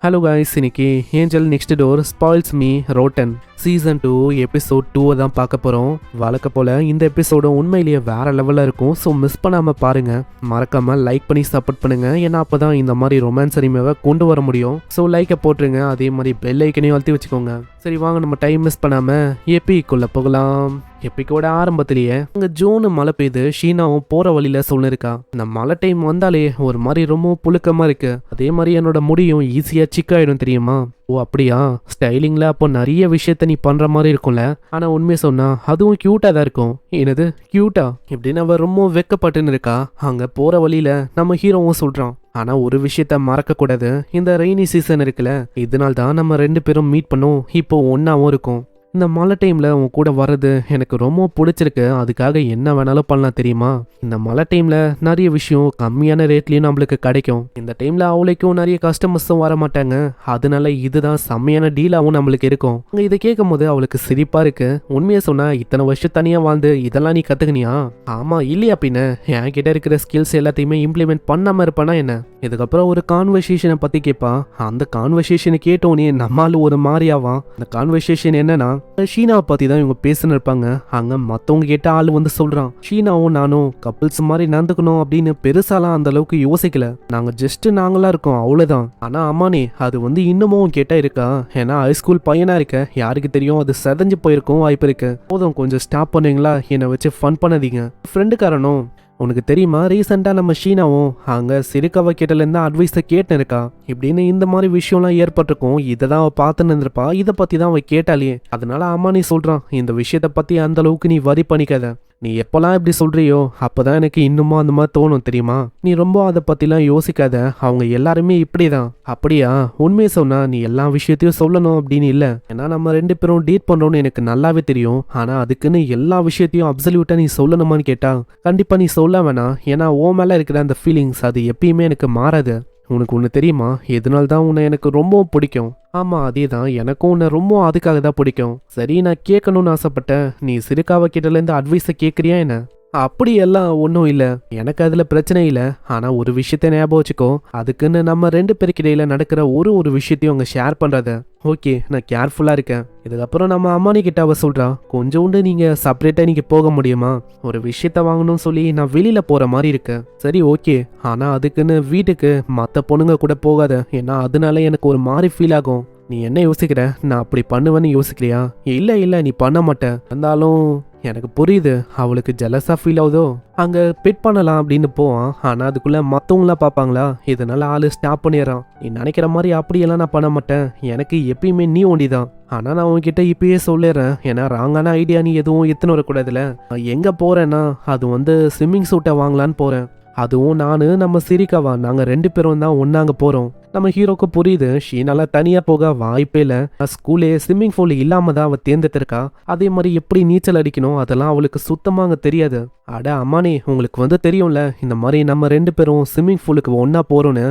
Hello guys, இன்னைக்கு angel next door spoils me rotten season 2 episode 2 தான் பார்க்க போகிறோம். வழக்க போல் இந்த எபிசோடும் உண்மையிலேயே வேற லெவலில் இருக்கும். ஸோ மிஸ் பண்ணாமல் பாருங்கள். மறக்காமல் லைக் பண்ணி சப்போர்ட் பண்ணுங்கள். ஏன்னா அப்போ தான் இந்த மாதிரி ரொமான்ஸ் அனிமேவை கொண்டு வர முடியும். ஸோ லைக்கை போட்டுருங்க. அதே மாதிரி பெல் ஐக்கனையும் அழுத்தி வச்சுக்கோங்க. சரி வாங்க, நம்ம டைம் மிஸ் பண்ணாமல் எப்பிக்குள்ளே போகலாம். எப்பிக்கோட ஆரம்பத்திலேயே அங்கே ஜோனு மழை பெய்யுது. ஷீனாவும் போகிற வழியில் சொல்லிருக்கா, இந்த மழை டைம் வந்தாலே ஒரு மாதிரி ரொம்ப புழுக்கமாக இருக்கு. அதே மாதிரி என்னோட முடியும் ஈஸியாக சிக்காயிடும் தெரியுமா. ஓ அப்படியா, ஸ்டைலிங்கில் அப்போ நிறைய விஷயத்த நீ பண்ணுற மாதிரி இருக்கும்ல. ஆனால் உண்மையை சொன்னா அதுவும் க்யூட்டாக தான் இருக்கும். என்னது க்யூட்டா இப்படின்னு அவ ரொம்ப வெக்கப்பட்டுன்னு இருக்கா. அங்கே போகிற வழியில் நம்ம ஹீரோவும் சொல்கிறான், ஆனால் ஒரு விஷயத்த மறக்கக்கூடாது. இந்த ரெய்னி சீசன் இருக்குல்ல, இதனால தான் நம்ம 2 பேரும் மீட் பண்ணோம். இப்போ ஒன்றாவும் இருக்கும். இந்த மழை டைமில் உன் கூட வர்றது எனக்கு ரொம்ப பிடிச்சிருக்கு. அதுக்காக என்ன வேணாலும் பண்ணலாம் தெரியுமா. இந்த மழை டைமில் நிறைய விஷயம் கம்மியான ரேட்லேயும் நம்மளுக்கு கிடைக்கும். இந்த டைமில் அவளுக்கும் நிறைய கஸ்டமர்ஸும் வர மாட்டாங்க. அதனால இதுதான் செம்மையான டீலாகவும் நம்மளுக்கு இருக்கும். அங்கே இதை கேட்கும் போது அவளுக்கு சிரிப்பாக இருக்கு. உண்மையை சொன்னால் இத்தனை வருஷம் தனியாக வாழ்ந்து இதெல்லாம் நீ கற்றுக்கினியா? ஆமாம் இல்லையா பின்ன, என்கிட்ட இருக்கிற ஸ்கில்ஸ் எல்லாத்தையுமே இம்ப்ளிமெண்ட் பண்ணாமல் இருப்பானா என்ன? இதுக்கப்புறம் ஒரு கான்வர்சேஷனை பற்றி கேட்பா. அந்த கான்வர்சேஷனை கேட்டோன்னே நம்மளால ஒரு மாதிரியாவான். அந்த கான்வர்சேஷன் என்னன்னா, ஷீனாவை பற்றி தான் இவங்க பேசின்னு இருப்பாங்க. அங்கே மற்றவங்க கேட்ட ஆள் வந்து சொல்கிறான், ஷீனாவும் நானும் கப்பிள்ஸ் மாதிரி நடந்துக்கணும் அப்படின்னு பெருசாலாம் அந்த அளவுக்கு யோசிக்கல. நாங்கள் ஜஸ்ட் நாங்களா இருக்கோம் அவ்வளோதான். ஆனால் அம்மானே அது வந்து இன்னமும் கேட்டால் இருக்கா. ஏன்னா ஹைஸ்கூல் பையனாக இருக்க, யாருக்கு தெரியும் அது செதஞ்சு போயிருக்கும் வாய்ப்பு இருக்கு. போதும், கொஞ்சம் ஸ்டாப் பண்ணுவீங்களா? என்னை வச்சு ஃபன் பண்ணாதீங்க. ஃப்ரெண்டுக்காரனும், உனக்கு தெரியுமா ரீசெண்டாக நம்ம ஷீனாவும் அங்கே சிறுகவ கிட்டலேருந்து அட்வைஸை கேட்டு இருக்கா இப்படின்னு இந்த மாதிரி விஷயம்லாம் ஏற்பட்டிருக்கும். இதை தான் அவள் பார்த்துன்னு இருந்திருப்பா. இதை பற்றி தான் அவள் கேட்டாலே. அதனால அம்மா நீ சொல்கிறான், இந்த விஷயத்தை பற்றி அந்த அளவுக்கு நீ வரி பண்ணிக்காத. நீ எப்போல்லாம் இப்படி சொல்கிறியோ அப்போதான் எனக்கு இன்னமும் அந்த மாதிரி தோணும் தெரியுமா. நீ ரொம்ப அதை பற்றிலாம் யோசிக்காத. அவங்க எல்லாருமே இப்படி தான். அப்படியா? உண்மையை சொன்னா நீ எல்லா விஷயத்தையும் சொல்லணும் அப்படின்னு இல்லை. ஏன்னா நம்ம 2 பேரும் டீட் பண்ணுறோன்னு எனக்கு நல்லாவே தெரியும். ஆனால் அதுக்குன்னு எல்லா விஷயத்தையும் அப்சல்யூட்டாக நீ சொல்லணுமான்னு கேட்டா கண்டிப்பாக நீ சொல்ல வேணாம். ஏன்னா ஓ மேலே இருக்கிற அந்த ஃபீலிங்ஸ் அது எப்பயுமே எனக்கு மாறாது. உனக்கு ஒன்று தெரியுமா, எதனால தான் உன்னை எனக்கு ரொம்பவும் பிடிக்கும். ஆமாம் அதே தான், எனக்கும் உன்னை ரொம்ப அதுக்காக தான் பிடிக்கும். சரி, நான் கேட்கணும்னு ஆசைப்பட்டேன். நீ சிறுகாவ கிட்டலேருந்து அட்வைஸை கேட்குறியா என்ன? அப்படி எல்லாம் ஒன்றும் இல்லை, எனக்கு அதில் பிரச்சனை இல்லை. ஆனால் ஒரு விஷயத்த ஞாபகம் வச்சுக்கோ, அதுக்குன்னு நம்ம 2 பேருக்கிடையில நடக்கிற ஒரு விஷயத்தையும் அங்கே ஷேர் பண்ணுறத. ஓகே, நான் கேர்ஃபுல்லாக இருக்கேன். இதுக்கப்புறம் நம்ம அம்மானி கிட்ட அவ சொல்கிறா, கொஞ்சோண்டு நீங்கள் செப்பரேட்டாக நீங்கள் போக முடியுமா? ஒரு விஷயத்த வாங்கணும்னு சொல்லி நான் வெளியில் போகிற மாதிரி இருக்கு. சரி ஓகே, ஆனால் அதுக்குன்னு வீட்டுக்கு மற்ற பொண்ணுங்க கூட போகாத. ஏன்னா அதனால எனக்கு ஒரு மாதிரி ஃபீல் ஆகும். நீ என்ன யோசிக்கிற? நான் அப்படி பண்ணுவேன்னு யோசிக்கலையா? இல்லை நீ பண்ண மாட்டேன். இருந்தாலும் எனக்கு புரியுது, அவளுக்கு ஜெலஸா ஃபீல் ஆகுதோ. அங்கே பிட் பண்ணலாம் அப்படின்னு போவான். ஆனால் அதுக்குள்ளே மற்றவங்களாம் பார்ப்பாங்களா, இதனால ஆள் ஸ்டாப் பண்ணிடுறான். நீ நினைக்கிற மாதிரி அப்படியெல்லாம் நான் பண்ண மாட்டேன். எனக்கு எப்பயுமே நீ ஒண்டிதான். ஆனால் நான் உன்கிட்ட இப்பயே சொல்லிடுறேன், ஏன்னா ராங்கான ஐடியா நீ எதுவும் எத்தனை வரக்கூடாதுல. நான் எங்கே போகிறேன்னா அது வந்து ஸ்விம்மிங் சூட்டை வாங்கலான்னு போகிறேன். அதுவும் நம்ம சிரிக்காவா, நாங்கள் 2 பேரும் தான் ஒன்றாங்க போகிறோம். நம்ம ஹீரோக்கு புரியுது, ஷீனால தனியாக போக வாய்ப்பே இல்லை. ஸ்கூலே ஸ்விம்மிங் பூல் இல்லாமல் தான் அவள் தேர்ந்தெடுத்திருக்கா. அதே மாதிரி எப்படி நீச்சல் அடிக்கணும் அதெல்லாம் அவளுக்கு சுத்தமாக அங்கே தெரியாது. அட அம்மானே, உங்களுக்கு வந்து தெரியும்ல இந்த மாதிரி நம்ம 2 பேரும் ஸ்விம்மிங் பூலுக்கு ஒன்றா போகிறோன்னு.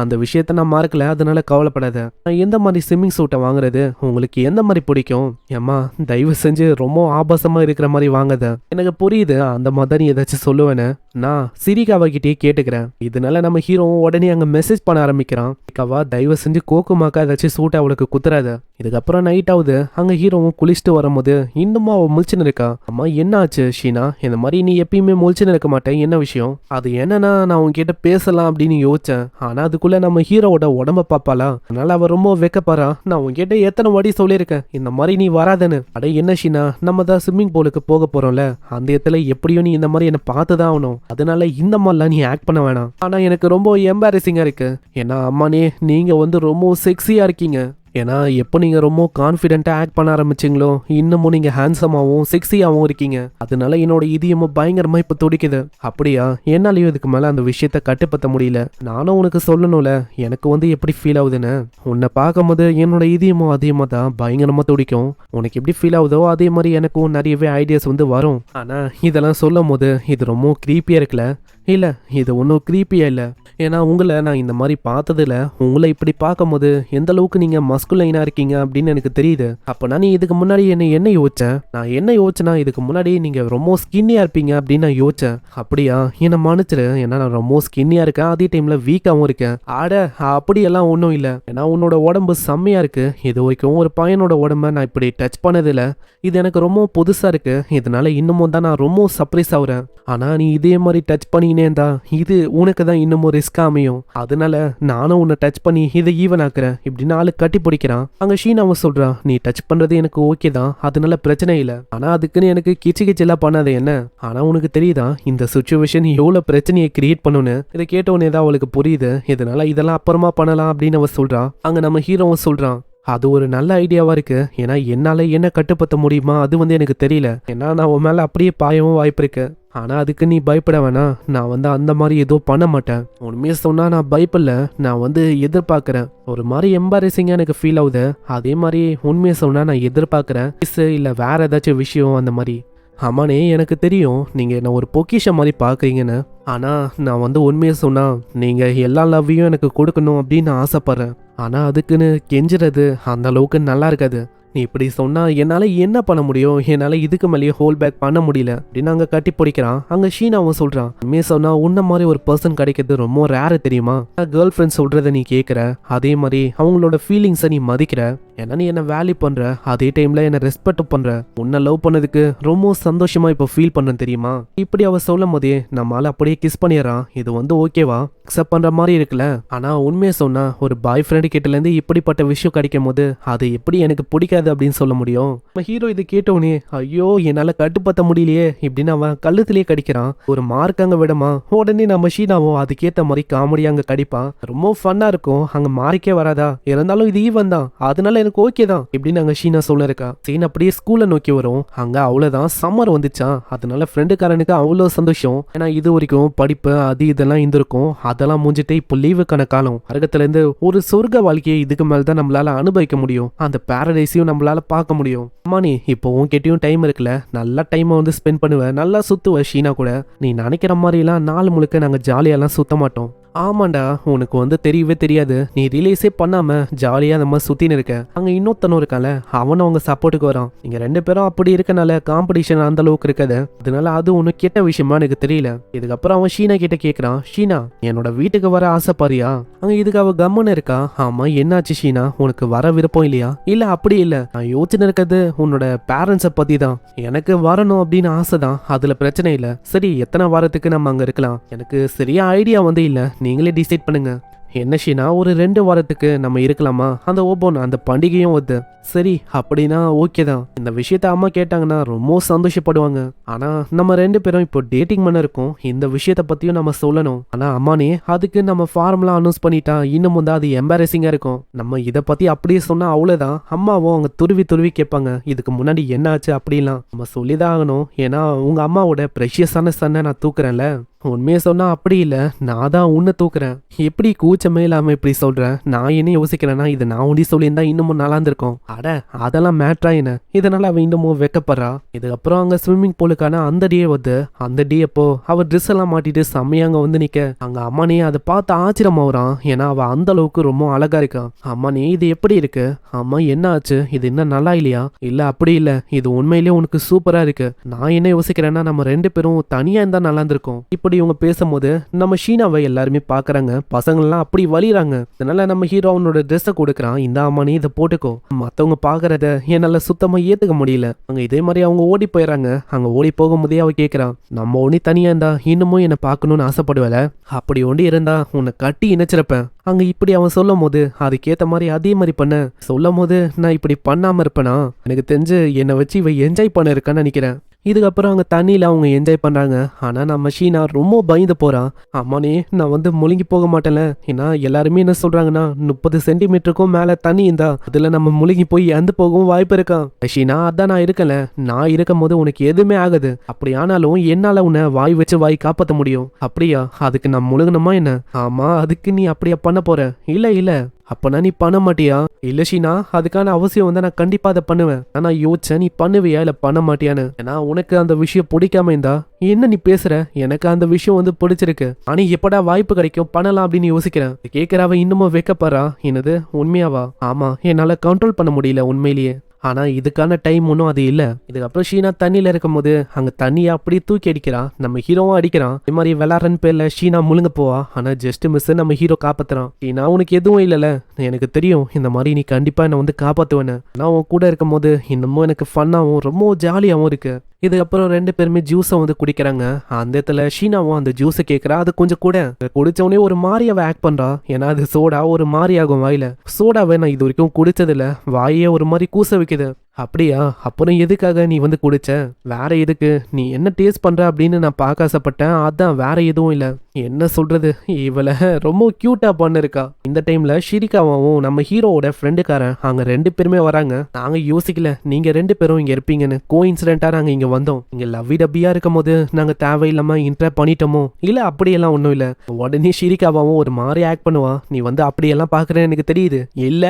அந்த விஷயத்த நான் மறக்கல, அதனால கவலைப்படாத. எந்த மாதிரி ஸ்விம்மிங் சூட்டை வாங்குறது? உங்களுக்கு எந்த மாதிரி பிடிக்கும்? ஏம்மா தயவு செஞ்சு ரொம்ப ஆபாசமாக இருக்கிற மாதிரி வாங்காத. எனக்கு புரியுது, அந்த மாதிரி நீ ஏதாச்சும் சொல்லுவேன்னு. நான் சிரிகாவாகிட்டே கேட்டுக்கிறேன். இதனால நம்ம ஹீரோ உடனே அங்கே மெசேஜ் பண்ண ஆரம்பிக்கிறான். கவா தயவு செஞ்சு கோக்குமாக்கா ஏதாச்சும் சூட்டை அவளுக்கு குத்துறாத. இதுக்கப்புறம் நைட் ஆகுது. அங்கே ஹீரோவும் குளிச்சுட்டு வரும்போது இன்னுமா அவள் முழிச்சுன்னு இருக்கா. அம்மா என்ன ஆச்சு ஷீனா? இந்த மாதிரி நீ எப்பயுமே முழிச்சுன்னு இருக்க மாட்டேன், என்ன விஷயம்? அது என்னன்னா, நான் உன்கிட்ட பேசலாம் அப்படின்னு யோசிச்சேன். ஆனால் அதுக்குள்ள நம்ம ஹீரோவோட உடம்ப பார்ப்பாளா, அதனால அவள் ரொம்ப வெக்கப்பாரா. நான் உன்கிட்ட எத்தனை வாட்டி சொல்லியிருக்கேன் இந்த மாதிரி நீ வராதன்னு. அட என்ன ஷீனா, நம்ம தான் ஸ்விம்மிங் பூலுக்கு போக போறோம்ல, அந்த இடத்துல எப்படியும் நீ இந்த மாதிரி என்னை பார்த்து தான் ஆகணும். அதனால இந்த மாதிரிலாம் நீ ஆக்ட் பண்ண வேணாம். ஆனால் எனக்கு ரொம்ப எம்பாரசிங்கா இருக்கு. ஏன்னா அம்மானே, நீங்க வந்து ரொம்ப செக்ஸியா இருக்கீங்க. ஏன்னா எப்போ நீங்கள் ரொம்ப கான்ஃபிடென்ட்டாக ஆக்ட் பண்ண ஆரம்பிச்சிங்களோ இன்னமும் நீங்கள் ஹேண்ட்ஸமாகவும் செக்ஸியாகவும் இருக்கீங்க. அதனால என்னோட இதயமும் பயங்கரமாக இப்போ துடிக்குது. அப்படியா? என்னாலையும் இதுக்கு மேலே அந்த விஷயத்த கட்டுப்படுத்த முடியல. நானும் உனக்கு சொல்லணும்ல எனக்கு வந்து எப்படி ஃபீல் ஆகுதுன்னு. உன்னை பார்க்கும்போது என்னோட இதயமும் அதிகமாக தான் பயங்கரமாக துடிக்கும். உனக்கு எப்படி ஃபீல் ஆகுதோ அதே மாதிரி எனக்கும் நிறையவே ஐடியாஸ் வந்து வரும். ஆனால் இதெல்லாம் சொல்லும் போது இது ரொம்ப க்ரீப்பியாக இருக்குல்ல. இல்ல இது ஒன்றும் க்ரீப்பியா இல்ல. ஏன்னா உங்களை நான் இந்த மாதிரி பார்த்ததில்ல. உங்களை இப்படி பார்க்கும்போது எந்த அளவுக்கு நீங்க மஸ்குலைனா இருக்கீங்க அப்படின்னு எனக்கு தெரியுது. அப்பனா நீ இதுக்கு முன்னாடி என்ன யோசிச்சேன்? நான் என்ன யோசிச்சேன்னா இதுக்கு முன்னாடி நீங்க ரொம்ப ஸ்கின்னியா இருப்பீங்க அப்படின்னு நான் யோசிச்சேன். அப்படியா? என்னை மன்னிச்சிரு. ஏன்னா நான் ரொம்ப ஸ்கின்னியா இருக்கேன், அதே டைம்ல வீக்காவும் இருக்கேன். ஆட அப்படியெல்லாம் ஒன்றும் இல்லை. ஏன்னா உன்னோட உடம்பு செம்மையா இருக்கு. இது வரைக்கும் ஒரு பையனோட உடம்ப நான் இப்படி டச் பண்ணதில்ல. இது எனக்கு ரொம்ப புதுசா இருக்கு. இதனால இன்னமும் தான் நான் ரொம்ப சர்ப்ரைஸ் ஆகுறேன். ஆனா நீ இதே மாதிரி டச் பண்ணினே இருந்தா இது உனக்கு தான் இன்னமும் ரிஸ்க் அமையும். அதனால நானும் உன்னை டச் பண்ணி இதை ஈவன் ஆக்குறேன் இப்படின்னு ஆளு கட்டி பிடிக்கிறான். அங்க ஷீனாவும் சொல்றான், நீ டச் பண்றது எனக்கு ஓகே தான், அதனால பிரச்சனை இல்லை. ஆனா அதுக்குன்னு எனக்கு கிச்சு கிச்செல்லாம் பண்ணாத என்ன. ஆனா உனக்கு தெரியுதா இந்த சுச்சுவேஷன் எவ்வளவு பிரச்சனையை கிரியேட் பண்ணுன்னு. இதை கேட்டவனே தான் அவளுக்கு புரியுது. இதனால இதெல்லாம் அப்புறமா பண்ணலாம் அப்படின்னு அவ சொல்றான். அங்க நம்ம ஹீரோவும் சொல்றான், அது ஒரு நல்ல ஐடியாவா இருக்கு. ஏன்னா என்னால என்ன கட்டுப்படுத்த முடியுமா அது எனக்கு தெரியல. ஏன்னா நான் உன் மேல அப்படியே பாயவும் வாய்ப்பு இருக்கு. ஆனா அதுக்கு நீ பயப்பட வேணாம். நான் அந்த மாதிரி எதுவும் பண்ண மாட்டேன். உண்மையை சொன்னா நான் பயப்படல, நான் எதிர்பார்க்கறேன். ஒரு மாதிரி எம்பாரசிங்கா எனக்கு ஃபீல் ஆகுது. அதே மாதிரி உண்மையை சொன்னா நான் எதிர்பார்க்கறேன் இல்ல வேற ஏதாச்சும் விஷயம் அந்த மாதிரி. ஆமாண்ணே எனக்கு தெரியும் நீங்க என்ன ஒரு பொக்கிஷம் மாதிரி பாக்குறீங்கன்னு. ஆனா நான் உண்மையை சொன்னா நீங்க எல்லா லவ்வையும் எனக்கு கொடுக்கணும் அப்படின்னு நான் ஆசைப்படுறேன். ஆனா அதுக்குன்னு கெஞ்சுறது அந்த அளவுக்கு நல்லா இருக்காது. நீ இப்படி சொன்னா என்னால என்ன பண்ண முடியும்? என்னால இதுக்கு மேலேயே ஹோல் பேக் பண்ண முடியல அப்படின்னு அங்க கட்டி பிடிக்கிறான். அங்க ஷீனாவும் சொல்றான், உண்மையை சொன்னா உன்ன மாதிரி ஒரு பர்சன் கிடைக்கிறது ரொம்ப ரேர் தெரியுமா. கேர்ள் ஃப்ரெண்ட் சொல்றதை நீ கேட்கற, அதே மாதிரி அவங்களோட ஃபீலிங்ஸை நீ மதிக்கிற. ஏன்னா நீ என்ன வேல்யூ பண்ற, அதே டைம்ல என்ன ரெஸ்பெக்ட் பண்ற. உன்னை லவ் பண்ணதுக்கு ரொம்ப சந்தோஷமா இப்போ ஃபீல் பண்றேன் தெரியுமா. இப்படி அவ சொல்லும் போதே நம்மளால அப்படியே கிஸ் பண்ணிடுறான். இது ஓகேவா அக்செப்ட் பண்ற மாதிரி இருக்குல்ல. ஆனா உண்மையை சொன்னா ஒரு பாய் ஃப்ரெண்டு கிட்ட இருந்து இப்படிப்பட்ட விஷயம் கிடைக்கும் போது அது எப்படி எனக்கு பிடிக்காது அப்படின்னு சொல்ல முடியும். நம்ம ஹீரோ இது கேட்டவனே ஐயோ என்னால கட்டுப்படுத்த முடியலையே இப்படின்னு அவன் கழுத்திலேயே கடிக்கிறான். ஒரு மார்க் அங்க விடமா உடனே நம்ம ஷீனாவும் அதுக்கேத்த மாதிரி காமெடியா அங்க கடிப்பான். ரொம்ப ஃபன்னா இருக்கும். அங்க மார்க்கே வராதா, இருந்தாலும் இது ஈவன் தான், அதனால எனக்கு ஓகே தான் இப்படின்னு அங்க ஷீனா சொல்ல இருக்கா. சீன் அப்படியே ஸ்கூல்ல நோக்கி வரும். அங்க அவ்வளவுதான் சம்மர் வந்துச்சான். அதனால ஃப்ரெண்டுக்காரனுக்கு அவ்வளவு சந்தோஷம். ஏன்னா இது வரைக்கும் படிப்பு அது இதெல்லாம் இருந்திருக்கும், அதெல்லாம் முடிஞ்சிட்டு இப்போ லீவுக்கான காலம். அரகத்துல இருந்து ஒரு சொர்க்க வாழ்க்கையை இதுக்கு மேல்தான் நம்மளால அனுபவிக்க முடியும். அந்த பாரடைஸையும் நம்மளால பார்க்க முடியும். அம்மா நீ இப்போ உன்கிட்டயும் டைம் இருக்குல்ல, நல்லா டைமை ஸ்பெண்ட் பண்ணுவ, நல்லா சுத்துவ ஷீனா கூட. நீ நினைக்கிற மாதிரி எல்லாம் நாள் முழுக்க நாங்க ஜாலியெல்லாம் சுத்த மாட்டோம். ஆமாண்டா உனக்கு தெரியவே தெரியாது. நீ ரிலீஸே பண்ணாம ஜாலியா அந்த மாதிரி சுத்தின்னு இருக்க. அங்க இன்னொருத்தனும் இருக்கால, அவனும் அவங்க சப்போர்ட்டுக்கு வரான். நீங்க ரெண்டு பேரும் அப்படி இருக்கனால காம்படிஷன் அந்த அளவுக்கு இருக்காது. அதனால அது ஒண்ணு கெட்ட விஷயமா எனக்கு தெரியல. இதுக்கப்புறம் அவன் ஷீனா கிட்ட கேக்குறான், ஷீனா என்னோட வீட்டுக்கு வர ஆசைப்பாரியா. அங்க இதுக்கு அவ கம்முன்னு இருக்கா. ஆமா என்னாச்சு ஷீனா, உனக்கு வர விருப்பம் இல்லையா? இல்ல அப்படி இல்ல, நான் யோசிச்சுன்னு இருக்கிறது உன்னோட பேரண்ட்ஸை பத்தி தான். எனக்கு வரணும் அப்படின்னு ஆசைதான், அதுல பிரச்சனை இல்ல. சரி எத்தனை வாரத்துக்கு நம்ம அங்க இருக்கலாம்? எனக்கு சரியா ஐடியா இல்ல, நீங்களே டிசைட் பண்ணுங்க. என்ன ஷீனா ஒரு 2 வாரத்துக்கு நம்ம இருக்கலாமா? அந்த ஓபன் அந்த பண்டிகையும் வருது. சரி அப்படின்னா ஓகே தான். இந்த விஷயத்த அம்மா கேட்டாங்கன்னா ரொம்ப சந்தோஷப்படுவாங்க. ஆனா நம்ம 2 பேரும் இப்போ டேட்டிங் பண்ண இருக்கோம், இந்த விஷயத்த பத்தியும் நம்ம சொல்லணும். ஆனா அம்மானே அதுக்கு நம்ம ஃபார்முலா அனௌன்ஸ் பண்ணிட்டா இன்னும் அது எம்பாரசிங்கா இருக்கும். நம்ம இதை பத்தி அப்படியே சொன்னா அவ்வளவுதான். அம்மாவும் அவங்க துருவி கேட்பாங்க, இதுக்கு முன்னாடி என்ன ஆச்சு அப்படிலாம் நம்ம சொல்லிதான் ஆகணும். ஏன்னா உங்க அம்மாவோட ப்ரெஷியஸான சன்னை நான் தூக்குறேன்ல. உண்மையை சொன்னா அப்படி இல்ல, நான் தான் உன்னை தூக்குறேன். எப்படி கூச்சமே இல்லாம இப்படி சொல்றேன்? நான் என்ன யோசிக்கிறேன்னா இது நான் ஒண்டி சொல்லியிருந்தா இன்னமும் நல்லா இருந்திருக்கும். அட அதெல்லாம் மேட்ரா என்ன, இதனால அவன் இன்னமும் வெக்கப்படுறா. இதுக்கப்புறம் அங்க ஸ்விம்மிங் பூலுக்கான அந்த டே வருது. அந்த டே அப்போ அவ ட்ரெஸ் எல்லாம் மாட்டிட்டு செம்மையாங்க நிக்க அங்க அம்மானே அதை பார்த்து ஆச்சரியமாவறான். ஏன்னா அவ அந்த அளவுக்கு ரொம்ப அழகா இருக்கான். அம்மானே இது எப்படி இருக்கு? அம்மா என்ன ஆச்சு, இது என்ன நல்லா இல்லையா? இல்ல அப்படி இல்ல, இது உண்மையிலேயே உனக்கு சூப்பரா இருக்கு. நான் என்ன யோசிக்கிறேன்னா நம்ம 2 பேரும் தனியா இருந்தா நல்லா இருந்திருக்கும். இப்படி இவங்க பேசும்போது நம்ம ஷீனாவை எல்லாருமே பாக்குறாங்க. பசங்கள்லாம் அப்படி வலிறாங்க. அதனால நம்ம ஹீரோ அவனோட ட்ரெஸ்ஸை கொடுக்குறான். இந்த அம்மானே இதை போட்டுக்கோ. மத்தவங்க பாக்குறத என்னால சுத்தமா ஏத்துக்க முடியல. அங்க இதே மாதிரி அவங்க ஓடி போயிடறாங்க. அங்க ஓடி போகும்போதே அவ கேக்குறான், நம்ம ஒண்ணி தனியா இருந்தா இன்னமும் என்ன பாக்கணும்னு ஆசைப்படுவல? அப்படி ஒண்டி இருந்தா உன்னை கட்டி இணைச்சிருப்பேன். அங்க இப்படி அவன் சொல்லும் போது அதுக்கேத்த மாதிரி அதே மாதிரி பண்ண சொல்லும் போது நான் இப்படி பண்ணாம இருப்பேனா? எனக்கு தெரிஞ்சு என்னை வச்சு இவ என்ஜாய் பண்ண இருக்கான்னு நினைக்கிறேன். இதுக்கப்புறம் அங்கே தண்ணியில் அவங்க என்ஜாய் பண்ணுறாங்க. ஆனால் நம்ம ஷீனா ரொம்ப பயந்து போகிறான். அம்மானே நான் முழுங்கி போக மாட்டேன்ல. ஏன்னா எல்லாருமே என்ன சொல்கிறாங்கன்னா 30 சென்டிமீட்டருக்கும் மேலே தண்ணி இருந்தா அதில் நம்ம முழுங்கி போய் இறந்து போகவும் வாய்ப்பு இருக்கான். ஷீனா அதான் நான் இருக்கல, நான் இருக்கும் போது உனக்கு எதுவுமே ஆகுது. அப்படி ஆனாலும் என்னால் உன்னை வாய் வச்சு வாய் காப்பாற்ற முடியும். அப்படியா? அதுக்கு நான் முழுகணுமா என்ன? ஆமா அதுக்கு நீ அப்படியா பண்ண போற? இல்லை இல்லை அப்பனா நீ பண்ண மாட்டியா? இல்ல ஷீனா, அதுக்கான அவசியம் வந்து நான் கண்டிப்பா அதை பண்ணுவேன். நான் யோசிச்சேன் நீ பண்ணுவியா இல்ல பண்ண மாட்டியான்னு. ஏன்னா உனக்கு அந்த விஷயம் பிடிக்காம இருந்தா என்ன நீ பேசுற? எனக்கு அந்த விஷயம் வந்து பிடிச்சிருக்கு. ஆனா எப்படா வாய்ப்பு கிடைக்கும் பண்ணலாம் அப்படின்னு யோசிக்கிறேன். கேட்கிறவ இன்னமும் வைக்கப்படுறா. என்னது உண்மையாவா? ஆமா, என்னால கண்ட்ரோல் பண்ண முடியல உண்மையிலேயே. ஆனா இதுக்கான டைம் ஒன்றும் அது இல்ல. இதுக்கப்புறம் ஷீனா தண்ணியில இருக்கும் போது அங்க தண்ணியை அப்படியே தூக்கி அடிக்கிறான். நம்ம ஹீரோவும் அடிக்கிறான். இது மாதிரி விளாட்றன்னு பேர்ல ஷீனா முழுங்க போவா. ஆனா ஜஸ்ட் மிஸ் நம்ம ஹீரோ காப்பாத்துறான். ஷீனா உனக்கு எதுவும் இல்லல, எனக்கு தெரியும் இந்த மாதிரி நீ கண்டிப்பா என்ன வந்து காப்பாத்துவேன்னு. நான் உன் கூட இருக்கும் போது இன்னமும் எனக்கு ஃபன்னாவும் ரொம்ப ஜாலியாவும் இருக்கு. இதுக்கப்புறம் ரெண்டு பேருமே ஜூஸை வந்து குடிக்கிறாங்க. அந்த இடத்துல ஷீனாவும் அந்த ஜூஸை கேட்குறா. அது கொஞ்சம் கூட குடிச்ச உடனே ஒரு மாதிரியாவை ஆக்ட் பண்றா. ஏன்னா அது சோடா ஒரு மாதிரி ஆகும் வாயில. சோடாவை நான் இது வரைக்கும் குடிச்சதில்ல, வாயே ஒரு மாதிரி கூச வைக்குது. அப்படியா? அப்புறம் எதுக்காக நீ வந்து குடிச்ச? வேற எதுக்கு? நீ என்ன டேஸ்ட் பண்ற அப்படின்னு நான் பார்க்க ஆசைப்பட்டேன். அதான், வேற எதுவும் இல்ல. என்ன சொல்றது, இவள ரொம்ப கியூட்டா பண்ணிருக்கா. இந்த டைம்ல ஷிரிகாவும் நம்ம ஹீரோவோட ஃப்ரெண்டுக்காரன் அங்க ரெண்டு பேருமே வராங்க. நாங்க யோசிக்கல நீங்க ரெண்டு பேரும் இங்க இருப்பீங்கன்னு. கோ இன்சிடென்ட்டா நாங்க இங்க வந்தோம். இங்க லவ்வி டப்பியா இருக்கும் போது நாங்க தேவையில்லாம இன்டர் பண்ணிட்டோமோ? இல்ல அப்படியெல்லாம் ஒண்ணும் இல்ல. உடனே ஷிரிகாவும் ஒரு மாதிரி ஆக்ட் பண்ணுவா. நீ வந்து அப்படியெல்லாம் பாக்குறேன்னு எனக்கு தெரியுது. இல்ல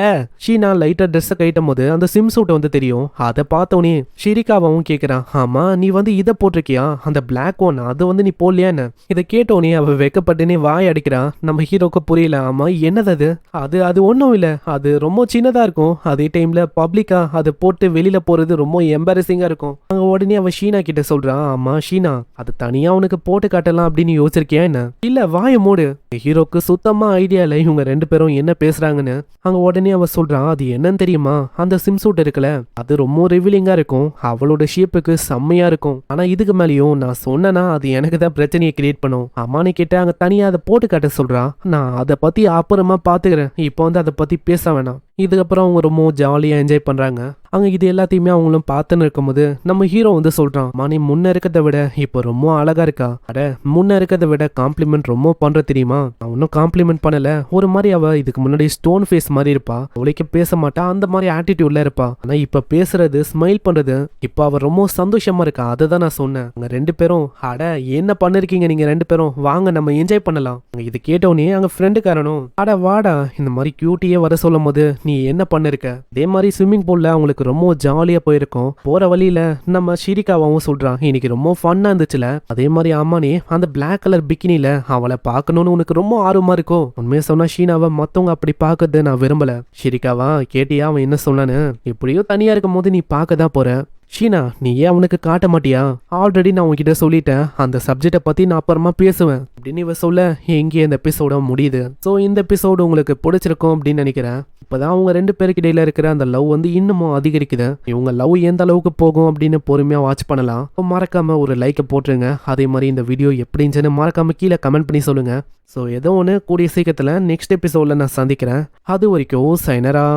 ஷீனா லைட்டா ட்ரெஸ் கட்டும் போது அந்த சிம் சூட் வந்து தெரியும். அதை பார்த்தோன்னே ஷிரிகாவும் கேக்குறான், ஆமா நீ வந்து இதை போட்டிருக்கியா, அந்த பிளாக் ஒன், அது வந்து நீ போடலையான்னு. இதை கேட்டோன்னே அவ வெக்கப்பட்டுனே வாய் அடிக்கிறான். நம்ம ஹீரோக்கு புரியல. ஆமா என்னது அது? அது அது ஒன்றும் இல்லை, அது ரொம்ப சின்னதா இருக்கும். அதே டைம்ல பப்ளிக்கா அதை போட்டு வெளியில போறது ரொம்ப எம்பாரசிங்கா இருக்கும். அங்க உடனே அவ ஷீனா கிட்ட சொல்றான், ஆமா ஷீனா அது தனியா உனக்கு போட்டு காட்டலாம் அப்படின்னு யோசிச்சிருக்கியா என்ன? இல்ல வாய மூடு. ஹீரோக்கு சுத்தமா ஐடியா இல்லை இவங்க ரெண்டு பேரும் என்ன பேசுறாங்கன்னு. அங்க உடனே அவ சொல்றான், அது என்னன்னு தெரியுமா, அந்த சிம் சூட் இருக்குல்ல அது ரொம்ப ரிவீலிங்கா இருக்கும். அவளோட ஷேப்புக்கு செம்மையா இருக்கும். ஆனா இதுக்கு மேலேயும் நான் சொன்னேன்னா அது எனக்கு தான் பிரச்சனையை கிரியேட் பண்ணும். அம்மானி கிட்ட அங்க தனியா அதை போட்டு காட்ட சொல்றா. நான் அதை பத்தி அப்புறமா பாத்துக்கிறேன், இப்போ வந்து அதை பத்தி பேச வேணாம். இதுக்கப்புறம் அவங்க ரொம்ப ஜாலியா என்ஜாய் பண்றாங்க. அங்க இது எல்லாத்தையுமே அவங்களும் பார்த்துன்னு இருக்கும்போது நம்ம ஹீரோ வந்து சொல்றான், நீ முன்ன இருக்கிறத விட இப்போ ரொம்ப அழகா இருக்கா. அட முன்ன இருக்கிறத விட காம்ப்ளிமெண்ட் ரொம்ப பண்ற தெரியுமா? நான் ஒன்னும் காம்ப்ளிமெண்ட் பண்ணல. ஒரு மாதிரி அவ இதுக்கு முன்னாடி ஸ்டோன் ஃபேஸ் மாதிரி இருப்பா, அவளுக்கு பேச மாட்டா, அந்த மாதிரி ஆட்டிடியூட்ல இருப்பா. ஆனா இப்ப பேசுறது ஸ்மைல் பண்றது இப்ப அவ ரொம்ப சந்தோஷமா இருக்கா. அதுதான் நான் சொன்னேன். அங்க ரெண்டு பேரும் அட என்ன பண்ணிருக்கீங்க நீங்க ரெண்டு பேரும், வாங்க நம்ம என்ஜாய் பண்ணலாம். இது கேட்டோன்னே அங்க ஃப்ரெண்டுக்காரனும் அட வாடா, இந்த மாதிரி கியூட்டியே வர சொல்லும் போது நீ என்ன பண்ணிருக்க. இதே மாதிரி ஸ்விம்மிங் பூல்ல அவங்களுக்கு ரொம்ப ஜாலியா போயிருக்கும். போற வழியில நம்ம ஷிரிகாவும் சொல்றான், இன்னைக்கு ரொம்ப ஃபன்னா இருந்துச்சுல. அதே மாதிரி அம்மானே அந்த பிளாக் கலர் பிக்கினில அவளை பார்க்கணும்னு உனக்கு ரொம்ப ஆர்வமா இருக்கும். உண்மையை சொன்னா ஷீனாவை மத்தவங்க அப்படி பார்க்கறது நான் விரும்பல. ஷிரிகாவா கேட்டியா அவன் என்ன சொன்னான்னு? எப்படியோ தனியா இருக்கும் போது நீ பார்க்க தான் போற. ஷீனா நீ ஏன் அவனுக்கு காட்ட மாட்டியா? ஆல்ரெடி நான் உன்கிட்ட சொல்லிட்டேன், அந்த சப்ஜெக்டை பத்தி நான் அப்புறமா பேசுவேன் அப்படின்னு இவ சொல்ல எங்கே இந்த எபிசோட முடியுது. ஸோ இந்த எபிசோடு உங்களுக்கு பிடிச்சிருக்கும் அப்படின்னு நினைக்கிறேன். இப்போதான் அவங்க ரெண்டு பேருக்கு இடையில இருக்கிற அந்த லவ் வந்து இன்னமும் அதிகரிக்குது. இவங்க லவ் எந்த அளவுக்கு போகும் அப்படின்னு பொறுமையா வாட்ச் பண்ணலாம். மறக்காம ஒரு லைக்கை போட்டுருங்க. அதே மாதிரி இந்த வீடியோ எப்படி இருந்துச்சுன்னு மறக்காம கீழே கமெண்ட் பண்ணி சொல்லுங்க. ஸோ ஏதோ ஒன்று கூடிய சீக்கிரத்தில் நெக்ஸ்ட் எபிசோட்ல நான் சந்திக்கிறேன். அது வரைக்கும் சைனரா.